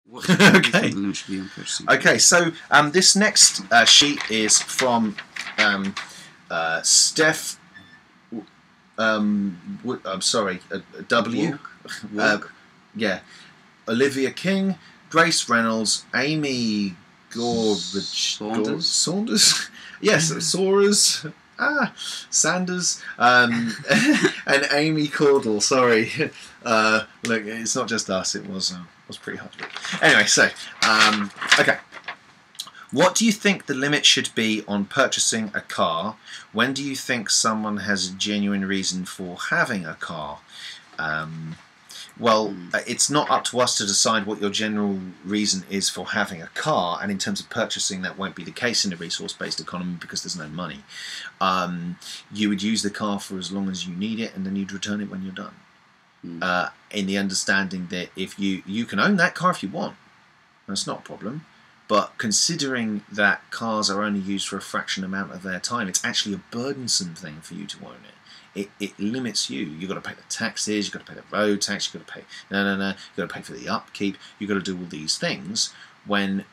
What do you think Okay. the limit should be on purchasing? Okay, so this next sheet is from Steph. I'm sorry, W. Walk. Yeah, Olivia King, Grace Reynolds, Amy Saunders. Yes, Saunders. Sanders. And Amy Caudle. Sorry. Look, it's not just us. It was pretty hard. Anyway, so okay. What do you think the limit should be on purchasing a car? When do you think someone has a genuine reason for having a car? Well, it's not up to us to decide what your general reason is for having a car, and in terms of purchasing, that won't be the case in a resource-based economy because there's no money. You would use the car for as long as you need it, and then you'd return it when you're done. In the understanding that if you can own that car if you want, that's not a problem. But considering that cars are only used for a fraction amount of their time, it's actually a burdensome thing for you to own it. It limits you. You've got to pay the taxes, you've got to pay the road tax, you've got to pay you've got to pay for the upkeep, you've got to do all these things when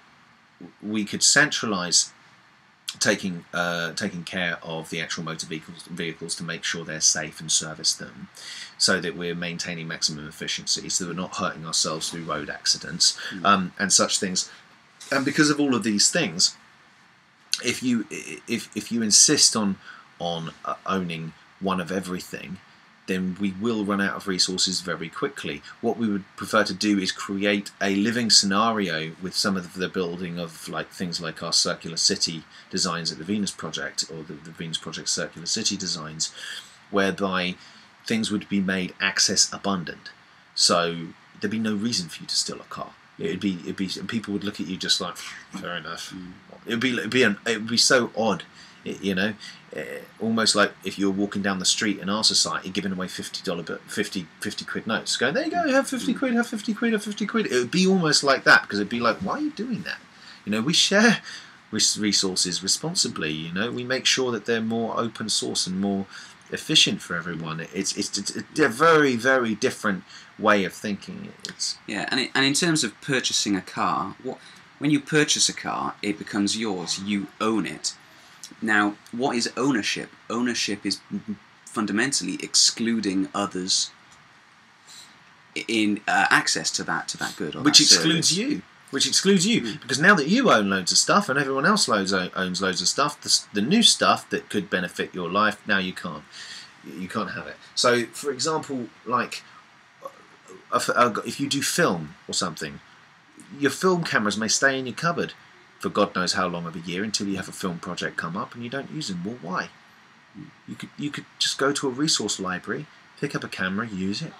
we could centralise taking care of the actual motor vehicles to make sure they're safe and service them, so that we're maintaining maximum efficiency, so that we're not hurting ourselves through road accidents and such things. And because of all of these things, if you insist on owning one of everything, then we will run out of resources very quickly. What we would prefer to do is create a living scenario with some of the building of things like our circular city designs at the Venus Project, or the Venus Project circular city designs, whereby things would be made access abundant. So there'd be no reason for you to steal a car. It'd be, and people would look at you just like, fair enough. It'd be so odd, almost like if you were walking down the street in our society, giving away $50 quid notes, going, there you go, have 50 quid, have 50 quid, have 50 quid. It would be almost like that, because it'd be like, why are you doing that? We share resources responsibly. We make sure that they're more open source and more efficient for everyone. It's a very, very different way of thinking. And in terms of purchasing a car, when you purchase a car, it becomes yours. You own it. Now, what is ownership? Ownership is fundamentally excluding others in access to that good, or which that excludes service. you. Which excludes you, because now that you own loads of stuff and everyone else owns loads of stuff, the new stuff that could benefit your life, now you can't have it. So, for example, if you do film or something, your film cameras may stay in your cupboard for God knows how long of a year, until you have a film project come up and you don't use them. Well, why? You could just go to a resource library, pick up a camera, use it,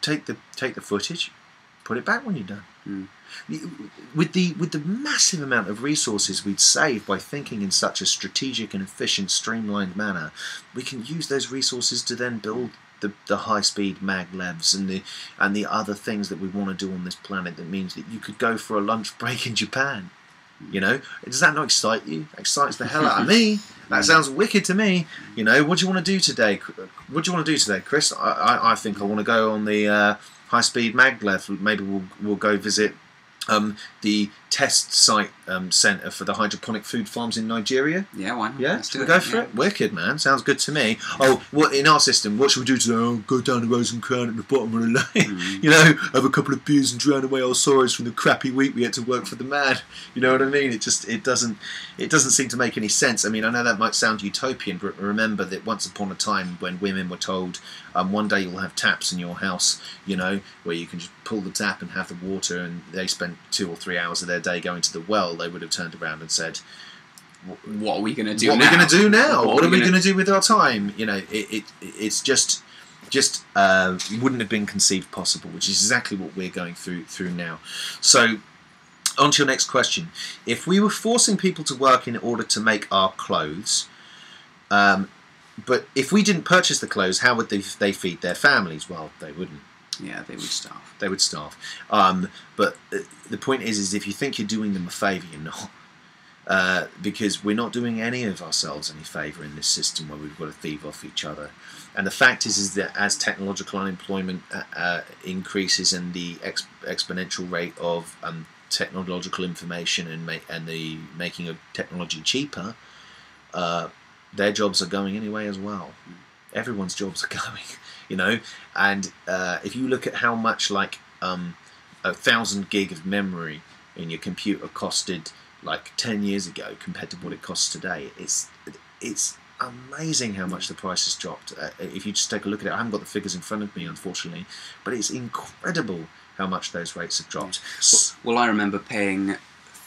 take the footage, put it back when you're done. With the massive amount of resources we'd save by thinking in such a strategic and efficient, streamlined manner, we can use those resources to then build the high-speed maglevs and the other things that we want to do on this planet. That means that you could go for a lunch break in Japan. Does that not excite you? It excites the hell out of me. That sounds wicked to me. What do you want to do today? What do you want to do today, Chris? I think I want to go on the high-speed maglev. Maybe we'll go visit the test site centre for the hydroponic food farms in Nigeria. Yeah, why not? Yeah, Let's go for it. Wicked, man. Sounds good to me. Oh, what in our system? What should we do today? Oh, go down to Rose and Crown at the bottom of the lane. Have a couple of beers and drown away our sorrows from the crappy week we had to work for the man. You know what I mean? It doesn't seem to make any sense. I mean, I know that might sound utopian, but remember that once upon a time when women were told, one day you'll have taps in your house, where you can just pull the tap and have the water, and they spent 2 or 3 hours of their day going to the well, they would have turned around and said, what are we going to do now? What are we going to do with our time? It's just wouldn't have been conceived possible, which is exactly what we're going through now. So, on to your next question. If we were forcing people to work in order to make our clothes, but if we didn't purchase the clothes, how would they feed their families? Well, they wouldn't. Yeah, they would starve. They would starve. But the point is if you think you're doing them a favour, you're not. Because we're not doing any of ourselves any favour in this system where we've got to thieve off each other. And the fact is that as technological unemployment increases and the exponential rate of technological information and the making of technology cheaper, their jobs are going anyway as well. Everyone's jobs are going, you know. And if you look at how much like 1,000 gig of memory in your computer costed like 10 years ago compared to what it costs today, it's amazing how much the price has dropped. If you just take a look at it, I haven't got the figures in front of me, unfortunately, but it's incredible how much those rates have dropped. Well, I remember paying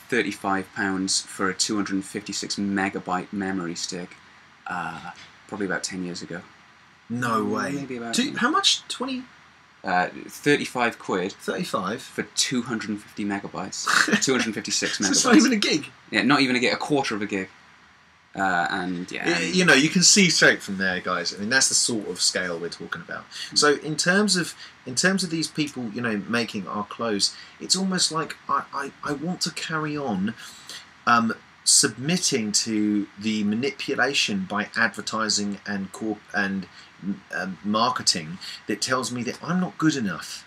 £35 for a 256 megabyte memory stick, probably about 10 years ago. No way. Maybe about how much? 20? 35 quid 35 for 250 megabytes. 256 megabytes. It's not even a gig. Yeah, not even a gig, a quarter of a gig. And yeah, you know, you can see straight from there, guys. I mean, that's the sort of scale we're talking about. So in terms of these people, you know, making our clothes, it's almost like I want to carry on submitting to the manipulation by advertising and marketing that tells me that I'm not good enough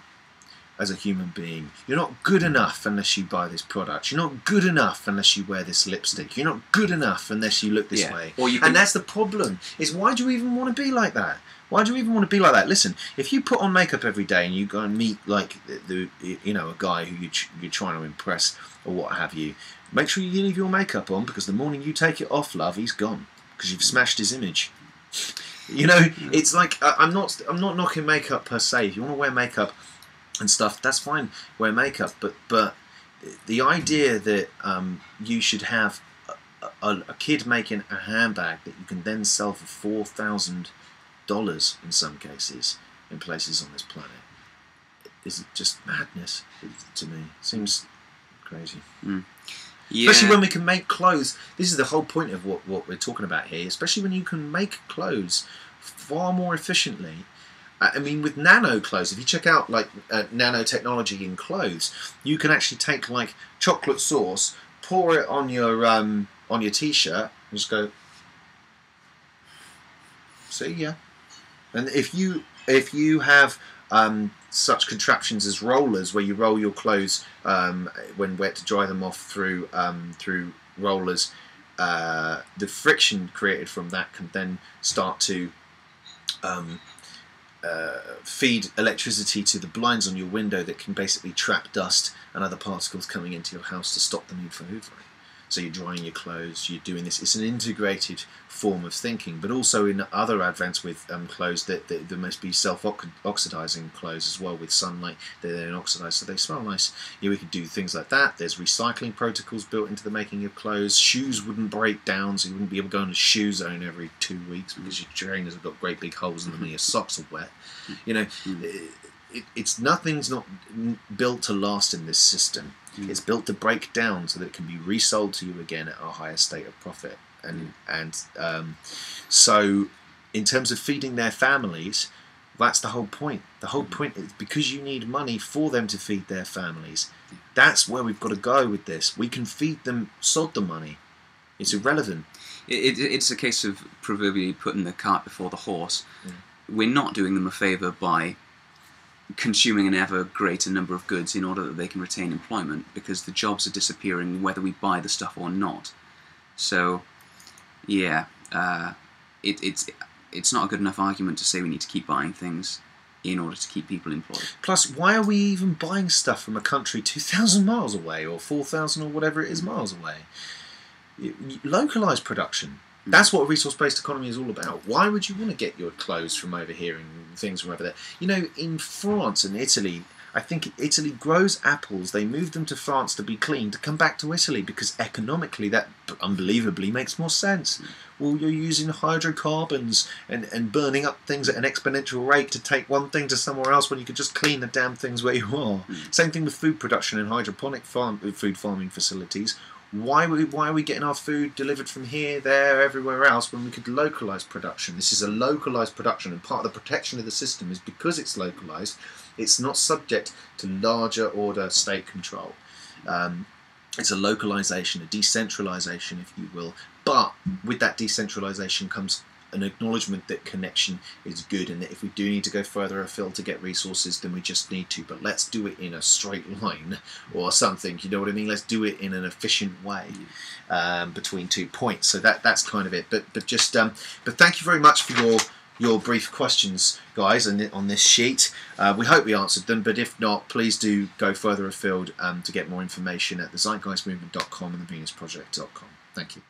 as a human being. You're not good enough unless you buy this product. You're not good enough unless you wear this lipstick. You're not good enough unless you look this way. And that's the problem, is why do you even want to be like that? Why do you even want to be like that? Listen, if you put on makeup every day and you go and meet like you know, a guy who you're trying to impress or what have you, make sure you leave your makeup on, because the morning you take it off, love, he's gone, because you've smashed his image. You know, it's like I'm not knocking makeup per se. If you want to wear makeup and stuff, that's fine, wear makeup, but the idea that you should have a kid making a handbag that you can then sell for $4,000 in some cases in places on this planet is just madness to me. Seems crazy. Yeah. Especially when we can make clothes. This is the whole point of what we're talking about here, especially when you can make clothes far more efficiently. I mean, with nano clothes, if you check out like nanotechnology in clothes, you can actually take like chocolate sauce, pour it on your t-shirt, and just go. See, yeah. And if you have such contraptions as rollers, where you roll your clothes when wet to dry them off through rollers, the friction created from that can then start to feed electricity to the blinds on your window that can basically trap dust and other particles coming into your house to stop the need for hoovering. So you're drying your clothes, you're doing this. It's an integrated form of thinking, but also in other advents with clothes that there must be self-oxidizing clothes as well with sunlight. They then oxidize, so they smell nice. Yeah, we could do things like that. There's recycling protocols built into the making of clothes. Shoes wouldn't break down, so you wouldn't be able to go in a shoe zone every 2 weeks because your trainers have got great big holes in them and your socks are wet. You know, nothing's not built to last in this system. It's built to break down so that it can be resold to you again at a higher state of profit. So in terms of feeding their families, that's the whole point. The whole point is because you need money for them to feed their families. That's where we've got to go with this. We can feed them, sod the money. It's irrelevant. It's a case of proverbially putting the cart before the horse. We're not doing them a favour by consuming an ever greater number of goods in order that they can retain employment, because the jobs are disappearing whether we buy the stuff or not. So, yeah, it's not a good enough argument to say we need to keep buying things in order to keep people employed. Plus, why are we even buying stuff from a country 2,000 miles away or 4,000 or whatever it is miles away? Localised production. That's what a resource-based economy is all about. Why would you want to get your clothes from over here and things from over there? You know, in France and Italy, I think Italy grows apples. They move them to France to be cleaned, to come back to Italy, because economically that unbelievably makes more sense. Well, you're using hydrocarbons and burning up things at an exponential rate to take one thing to somewhere else when you could just clean the damn things where you are. Same thing with food production and hydroponic food farming facilities. Why are we getting our food delivered from here, there, everywhere else when we could localise production? This is a localised production, and part of the protection of the system is because it's localised, it's not subject to larger order state control. It's a localisation, a decentralisation, if you will. But with that decentralisation comes an acknowledgement that connection is good, and that if we do need to go further afield to get resources, then we just need to. But let's do it in a straight line or something. You know what I mean? Let's do it in an efficient way between 2 points. So that's kind of it. But thank you very much for your brief questions, guys, on this sheet. We hope we answered them, but if not, please do go further afield to get more information at the zeitgeistmovement.com and the venusproject.com. Thank you.